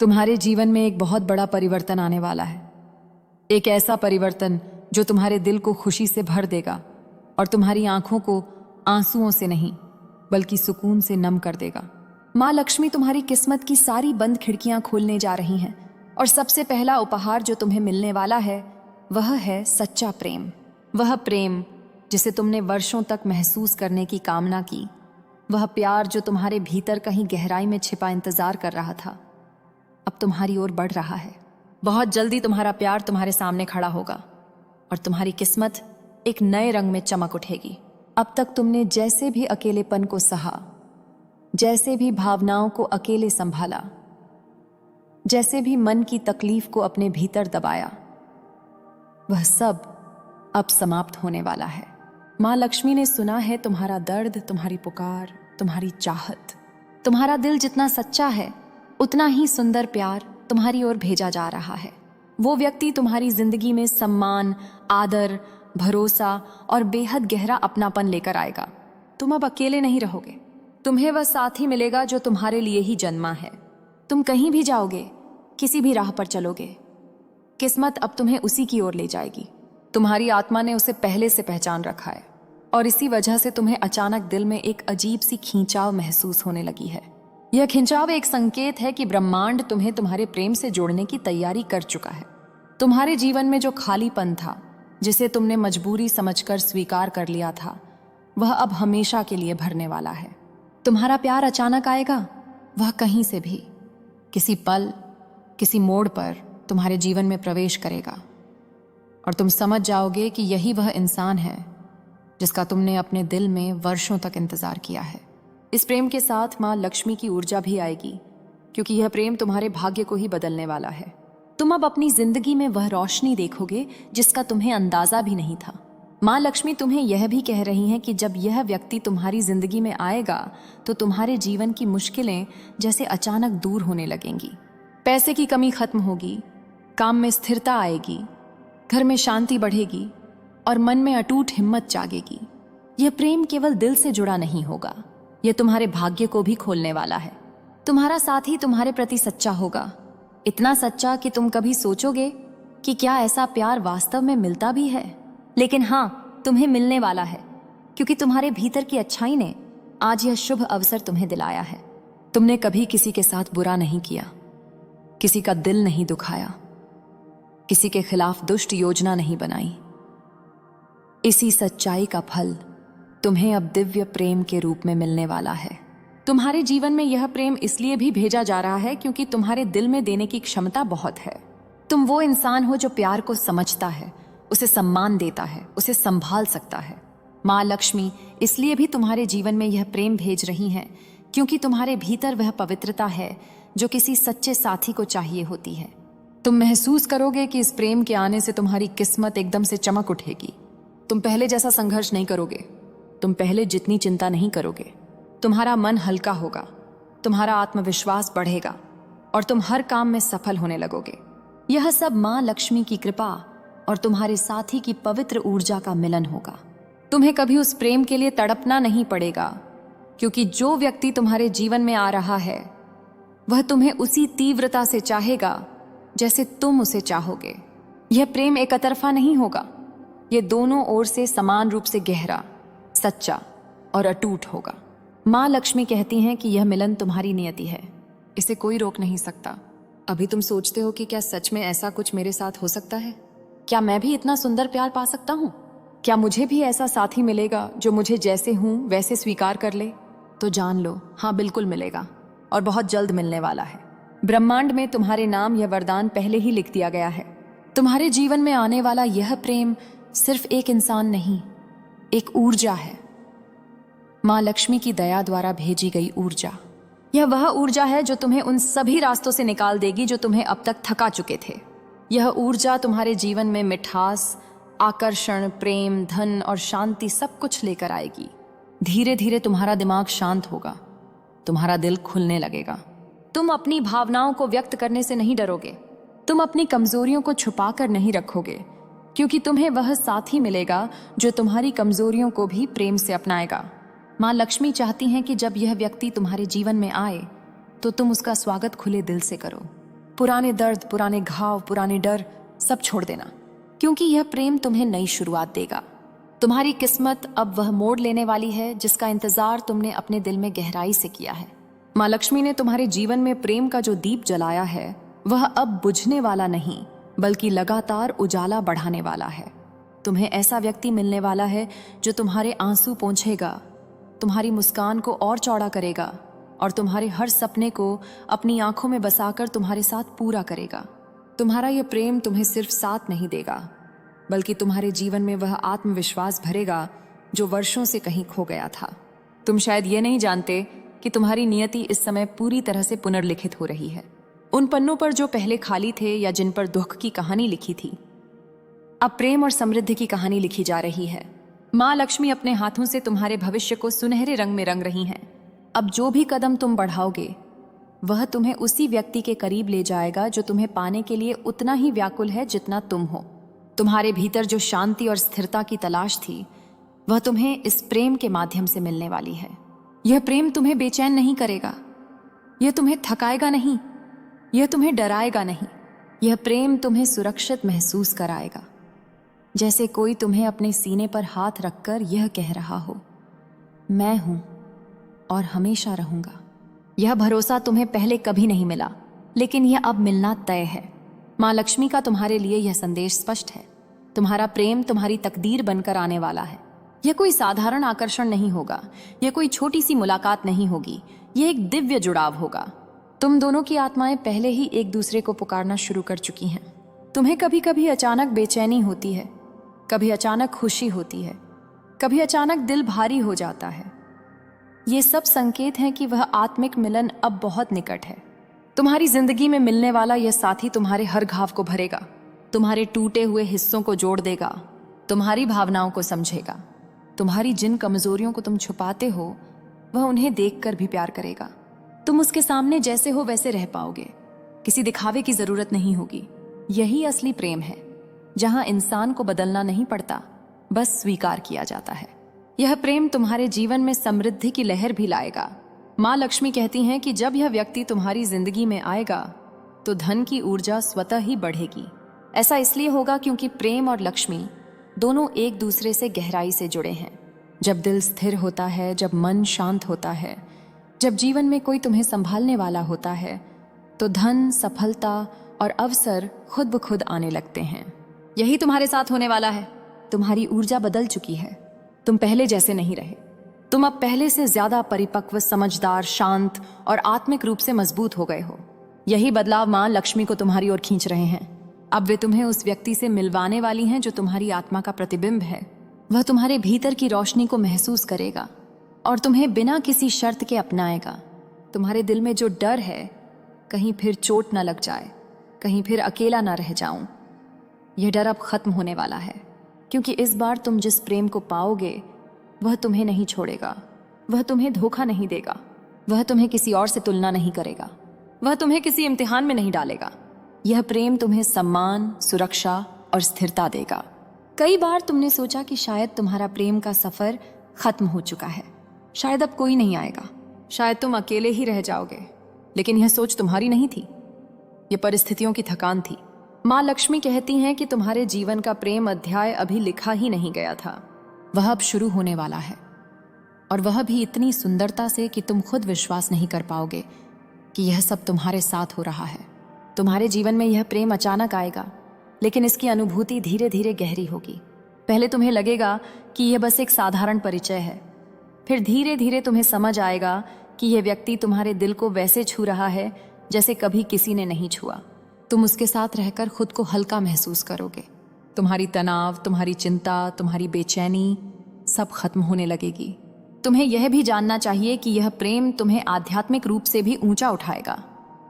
तुम्हारे जीवन में एक बहुत बड़ा परिवर्तन आने वाला है। एक ऐसा परिवर्तन जो तुम्हारे दिल को खुशी से भर देगा और तुम्हारी आंखों को आंसुओं से नहीं बल्कि सुकून से नम कर देगा। माँ लक्ष्मी तुम्हारी किस्मत की सारी बंद खिड़कियां खोलने जा रही हैं और सबसे पहला उपहार जो तुम्हें मिलने वाला है वह है सच्चा प्रेम। वह प्रेम जिसे तुमने वर्षों तक महसूस करने की कामना की, वह प्यार जो तुम्हारे भीतर कहीं गहराई में छिपा इंतजार कर रहा था, अब तुम्हारी ओर बढ़ रहा है। बहुत जल्दी तुम्हारा प्यार तुम्हारे सामने खड़ा होगा और तुम्हारी किस्मत एक नए रंग में चमक उठेगी। अब तक तुमने जैसे भी अकेलेपन को सहा, जैसे भी भावनाओं को अकेले संभाला, जैसे भी मन की तकलीफ को अपने भीतर दबाया, वह सब अब समाप्त होने वाला है। माँ लक्ष्मी ने सुना है तुम्हारा दर्द, तुम्हारी पुकार, तुम्हारी चाहत। तुम्हारा दिल जितना सच्चा है उतना ही सुंदर प्यार तुम्हारी ओर भेजा जा रहा है। वो व्यक्ति तुम्हारी जिंदगी में सम्मान, आदर, भरोसा और बेहद गहरा अपनापन लेकर आएगा। तुम अब अकेले नहीं रहोगे। तुम्हें वह साथी मिलेगा जो तुम्हारे लिए ही जन्मा है। तुम कहीं भी जाओगे, किसी भी राह पर चलोगे, किस्मत अब तुम्हें उसी की ओर ले जाएगी। तुम्हारी आत्मा ने उसे पहले से पहचान रखा है और इसी वजह से तुम्हें अचानक दिल में एक अजीब सी खींचाव महसूस होने लगी है। यह खिंचाव एक संकेत है कि ब्रह्मांड तुम्हें तुम्हारे प्रेम से जोड़ने की तैयारी कर चुका है। तुम्हारे जीवन में जो खालीपन था, जिसे तुमने मजबूरी समझकर स्वीकार कर लिया था, वह अब हमेशा के लिए भरने वाला है। तुम्हारा प्यार अचानक आएगा, वह कहीं से भी, किसी पल, किसी मोड़ पर तुम्हारे जीवन में प्रवेश करेगा और तुम समझ जाओगे कि यही वह इंसान है जिसका तुमने अपने दिल में वर्षों तक इंतजार किया है। इस प्रेम के साथ माँ लक्ष्मी की ऊर्जा भी आएगी, क्योंकि यह प्रेम तुम्हारे भाग्य को ही बदलने वाला है। तुम अब अपनी जिंदगी में वह रोशनी देखोगे जिसका तुम्हें अंदाजा भी नहीं था। माँ लक्ष्मी तुम्हें यह भी कह रही हैं कि जब यह व्यक्ति तुम्हारी जिंदगी में आएगा तो तुम्हारे जीवन की मुश्किलें जैसे अचानक दूर होने लगेंगी। पैसे की कमी खत्म होगी, काम में स्थिरता आएगी, घर में शांति बढ़ेगी और मन में अटूट हिम्मत जागेगी। यह प्रेम केवल दिल से जुड़ा नहीं होगा, यह तुम्हारे भाग्य को भी खोलने वाला है। तुम्हारा साथी तुम्हारे प्रति सच्चा होगा, इतना सच्चा कि तुम कभी सोचोगे कि क्या ऐसा प्यार वास्तव में मिलता भी है। लेकिन हाँ, तुम्हें मिलने वाला है, क्योंकि तुम्हारे भीतर की अच्छाई ने आज यह शुभ अवसर तुम्हें दिलाया है। तुमने कभी किसी के साथ बुरा नहीं किया, किसी का दिल नहीं दुखाया, किसी के खिलाफ दुष्ट योजना नहीं बनाई। इसी सच्चाई का फल तुम्हें अब दिव्य प्रेम के रूप में मिलने वाला है। तुम्हारे जीवन में यह प्रेम इसलिए भी भेजा जा रहा है क्योंकि तुम्हारे दिल में देने की क्षमता बहुत है। तुम वो इंसान हो जो प्यार को समझता है, उसे सम्मान देता है, उसे संभाल सकता है। माँ लक्ष्मी इसलिए भी तुम्हारे जीवन में यह प्रेम भेज रही हैं क्योंकि तुम्हारे भीतर वह पवित्रता है जो किसी सच्चे साथी को चाहिए होती है। तुम महसूस करोगे कि इस प्रेम के आने से तुम्हारी किस्मत एकदम से चमक उठेगी। तुम पहले जैसा संघर्ष नहीं करोगे, तुम पहले जितनी चिंता नहीं करोगे। तुम्हारा मन हल्का होगा, तुम्हारा आत्मविश्वास बढ़ेगा और तुम हर काम में सफल होने लगोगे। यह सब माँ लक्ष्मी की कृपा और तुम्हारे साथी की पवित्र ऊर्जा का मिलन होगा। तुम्हें कभी उस प्रेम के लिए तड़पना नहीं पड़ेगा, क्योंकि जो व्यक्ति तुम्हारे जीवन में आ रहा है वह तुम्हें उसी तीव्रता से चाहेगा जैसे तुम उसे चाहोगे। यह प्रेम एक तरफा नहीं होगा, यह दोनों ओर से समान रूप से गहरा, सच्चा और अटूट होगा। माँ लक्ष्मी कहती हैं कि यह मिलन तुम्हारी नियति है, इसे कोई रोक नहीं सकता। अभी तुम सोचते हो कि क्या सच में ऐसा कुछ मेरे साथ हो सकता है? क्या मैं भी इतना सुंदर प्यार पा सकता हूँ? क्या मुझे भी ऐसा साथी मिलेगा जो मुझे जैसे हूँ वैसे स्वीकार कर ले? तो जान लो, हाँ बिल्कुल मिलेगा और बहुत जल्द मिलने वाला है। ब्रह्मांड में तुम्हारे नाम यह वरदान पहले ही लिख दिया गया है। तुम्हारे जीवन में आने वाला यह प्रेम सिर्फ एक इंसान नहीं, एक ऊर्जा है, माँ लक्ष्मी की दया द्वारा भेजी गई ऊर्जा। यह वह ऊर्जा है जो तुम्हें उन सभी रास्तों से निकाल देगी जो तुम्हें अब तक थका चुके थे। यह ऊर्जा तुम्हारे जीवन में मिठास, आकर्षण, प्रेम, धन और शांति सब कुछ लेकर आएगी। धीरे धीरे तुम्हारा दिमाग शांत होगा, तुम्हारा दिल खुलने लगेगा। तुम अपनी भावनाओं को व्यक्त करने से नहीं डरोगे, तुम अपनी कमजोरियों को छुपा कर नहीं रखोगे, क्योंकि तुम्हें वह साथी मिलेगा जो तुम्हारी कमजोरियों को भी प्रेम से अपनाएगा। माँ लक्ष्मी चाहती हैं कि जब यह व्यक्ति तुम्हारे जीवन में आए तो तुम उसका स्वागत खुले दिल से करो। पुराने दर्द, पुराने घाव, पुराने डर सब छोड़ देना, क्योंकि यह प्रेम तुम्हें नई शुरुआत देगा। तुम्हारी किस्मत अब वह मोड़ लेने वाली है जिसका इंतजार तुमने अपने दिल में गहराई से किया है। माँ लक्ष्मी ने तुम्हारे जीवन में प्रेम का जो दीप जलाया है वह अब बुझने वाला नहीं, बल्कि लगातार उजाला बढ़ाने वाला है। तुम्हें ऐसा व्यक्ति मिलने वाला है जो तुम्हारे आंसू पोंछेगा, तुम्हारी मुस्कान को और चौड़ा करेगा और तुम्हारे हर सपने को अपनी आंखों में बसाकर तुम्हारे साथ पूरा करेगा। तुम्हारा यह प्रेम तुम्हें सिर्फ साथ नहीं देगा, बल्कि तुम्हारे जीवन में वह आत्मविश्वास भरेगा जो वर्षों से कहीं खो गया था। तुम शायद ये नहीं जानते कि तुम्हारी नियति इस समय पूरी तरह से पुनर्लिखित हो रही है। उन पन्नों पर जो पहले खाली थे या जिन पर दुख की कहानी लिखी थी, अब प्रेम और समृद्धि की कहानी लिखी जा रही है। माँ लक्ष्मी अपने हाथों से तुम्हारे भविष्य को सुनहरे रंग में रंग रही हैं। अब जो भी कदम तुम बढ़ाओगे वह तुम्हें उसी व्यक्ति के करीब ले जाएगा जो तुम्हें पाने के लिए उतना ही व्याकुल है जितना तुम हो। तुम्हारे भीतर जो शांति और स्थिरता की तलाश थी वह तुम्हें इस प्रेम के माध्यम से मिलने वाली है। यह प्रेम तुम्हें बेचैन नहीं करेगा, यह तुम्हें थकाएगा नहीं, यह तुम्हें डराएगा नहीं। यह प्रेम तुम्हें सुरक्षित महसूस कराएगा, जैसे कोई तुम्हें अपने सीने पर हाथ रखकर यह कह रहा हो, मैं हूं और हमेशा रहूंगा। यह भरोसा तुम्हें पहले कभी नहीं मिला, लेकिन यह अब मिलना तय है। माँ लक्ष्मी का तुम्हारे लिए यह संदेश स्पष्ट है। तुम्हारा प्रेम तुम्हारी तकदीर बनकर आने वाला है। यह कोई साधारण आकर्षण नहीं होगा, यह कोई छोटी सी मुलाकात नहीं होगी, यह एक दिव्य जुड़ाव होगा। तुम दोनों की आत्माएं पहले ही एक दूसरे को पुकारना शुरू कर चुकी हैं। तुम्हें कभी कभी अचानक बेचैनी होती है, कभी अचानक खुशी होती है, कभी अचानक दिल भारी हो जाता है। ये सब संकेत हैं कि वह आत्मिक मिलन अब बहुत निकट है। तुम्हारी जिंदगी में मिलने वाला यह साथी तुम्हारे हर घाव को भरेगा, तुम्हारे टूटे हुए हिस्सों को जोड़ देगा, तुम्हारी भावनाओं को समझेगा। तुम्हारी जिन कमजोरियों को तुम छुपाते हो वह उन्हें देखकर भी प्यार करेगा। तुम उसके सामने जैसे हो वैसे रह पाओगे, किसी दिखावे की जरूरत नहीं होगी। यही असली प्रेम है, जहां इंसान को बदलना नहीं पड़ता, बस स्वीकार किया जाता है। यह प्रेम तुम्हारे जीवन में समृद्धि की लहर भी लाएगा। माँ लक्ष्मी कहती हैं कि जब यह व्यक्ति तुम्हारी जिंदगी में आएगा तो धन की ऊर्जा स्वतः ही बढ़ेगी। ऐसा इसलिए होगा क्योंकि प्रेम और लक्ष्मी दोनों एक दूसरे से गहराई से जुड़े हैं। जब दिल स्थिर होता है, जब मन शांत होता है, जब जीवन में कोई तुम्हें संभालने वाला होता है, तो धन, सफलता और अवसर खुद ब खुद आने लगते हैं। यही तुम्हारे साथ होने वाला है। तुम्हारी ऊर्जा बदल चुकी है, तुम पहले जैसे नहीं रहे। तुम अब पहले से ज्यादा परिपक्व, समझदार, शांत और आत्मिक रूप से मजबूत हो गए हो। यही बदलाव माँ लक्ष्मी को तुम्हारी ओर खींच रहे हैं। अब वे तुम्हें उस व्यक्ति से मिलवाने वाली हैं जो तुम्हारी आत्मा का प्रतिबिंब है। वह तुम्हारे भीतर की रोशनी को महसूस करेगा और तुम्हें बिना किसी शर्त के अपनाएगा। तुम्हारे दिल में जो डर है, कहीं फिर चोट न लग जाए, कहीं फिर अकेला न रह जाऊं, यह डर अब खत्म होने वाला है, क्योंकि इस बार तुम जिस प्रेम को पाओगे वह तुम्हें नहीं छोड़ेगा, वह तुम्हें धोखा नहीं देगा, वह तुम्हें किसी और से तुलना नहीं करेगा, वह तुम्हें किसी इम्तिहान में नहीं डालेगा। यह प्रेम तुम्हें सम्मान, सुरक्षा और स्थिरता देगा। कई बार तुमने सोचा कि शायद तुम्हारा प्रेम का सफर खत्म हो चुका है, शायद अब कोई नहीं आएगा, शायद तुम अकेले ही रह जाओगे। लेकिन यह सोच तुम्हारी नहीं थी, यह परिस्थितियों की थकान थी। माँ लक्ष्मी कहती हैं कि तुम्हारे जीवन का प्रेम अध्याय अभी लिखा ही नहीं गया था, वह अब शुरू होने वाला है, और वह भी इतनी सुंदरता से कि तुम खुद विश्वास नहीं कर पाओगे कि यह सब तुम्हारे साथ हो रहा है। तुम्हारे जीवन में यह प्रेम अचानक आएगा, लेकिन इसकी अनुभूति धीरे धीरे गहरी होगी। पहले तुम्हें लगेगा कि यह बस एक साधारण परिचय है, फिर धीरे धीरे तुम्हें समझ आएगा कि यह व्यक्ति तुम्हारे दिल को वैसे छू रहा है जैसे कभी किसी ने नहीं छुआ। तुम उसके साथ रहकर खुद को हल्का महसूस करोगे। तुम्हारी तनाव, तुम्हारी चिंता, तुम्हारी बेचैनी सब खत्म होने लगेगी। तुम्हें यह भी जानना चाहिए कि यह प्रेम तुम्हें आध्यात्मिक रूप से भी ऊंचा उठाएगा।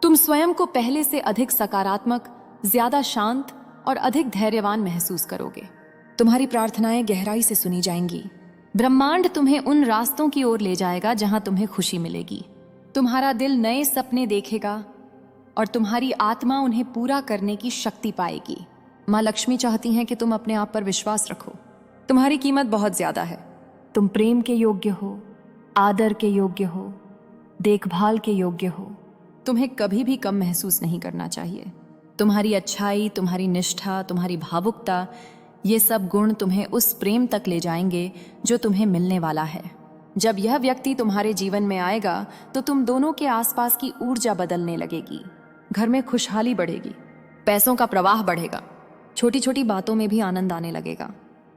तुम स्वयं को पहले से अधिक सकारात्मक, ज्यादा शांत और अधिक धैर्यवान महसूस करोगे। तुम्हारी प्रार्थनाएं गहराई से सुनी जाएंगी। ब्रह्मांड तुम्हें उन रास्तों की ओर ले जाएगा जहां तुम्हें खुशी मिलेगी। तुम्हारा दिल नए सपने देखेगा और तुम्हारी आत्मा उन्हें पूरा करने की शक्ति पाएगी। माँ लक्ष्मी चाहती हैं कि तुम अपने आप पर विश्वास रखो। तुम्हारी कीमत बहुत ज्यादा है। तुम प्रेम के योग्य हो, आदर के योग्य हो, देखभाल के योग्य हो, तुम्हें कभी भी कम महसूस नहीं करना चाहिए। तुम्हारी अच्छाई, तुम्हारी निष्ठा, तुम्हारी भावुकता, ये सब गुण तुम्हें उस प्रेम तक ले जाएंगे जो तुम्हें मिलने वाला है। जब यह व्यक्ति तुम्हारे जीवन में आएगा तो तुम दोनों के आसपास की ऊर्जा बदलने लगेगी। घर में खुशहाली बढ़ेगी, पैसों का प्रवाह बढ़ेगा, छोटी छोटी बातों में भी आनंद आने लगेगा।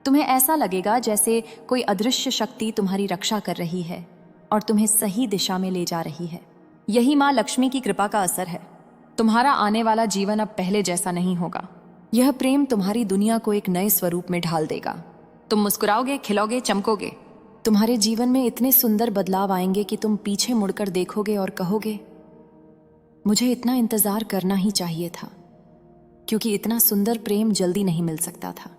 तुम्हें ऐसा लगेगा जैसे कोई अदृश्य शक्ति तुम्हारी रक्षा कर रही है और तुम्हें सही दिशा में ले जा रही है। यही माँ लक्ष्मी की कृपा का असर है। तुम्हारा आने वाला जीवन अब पहले जैसा नहीं होगा। यह प्रेम तुम्हारी दुनिया को एक नए स्वरूप में ढाल देगा। तुम मुस्कुराओगे, खिलोगे, चमकोगे। तुम्हारे जीवन में इतने सुंदर बदलाव आएंगे कि तुम पीछे मुड़कर देखोगे और कहोगे, मुझे इतना इंतजार करना ही चाहिए था, क्योंकि इतना सुंदर प्रेम जल्दी नहीं मिल सकता था।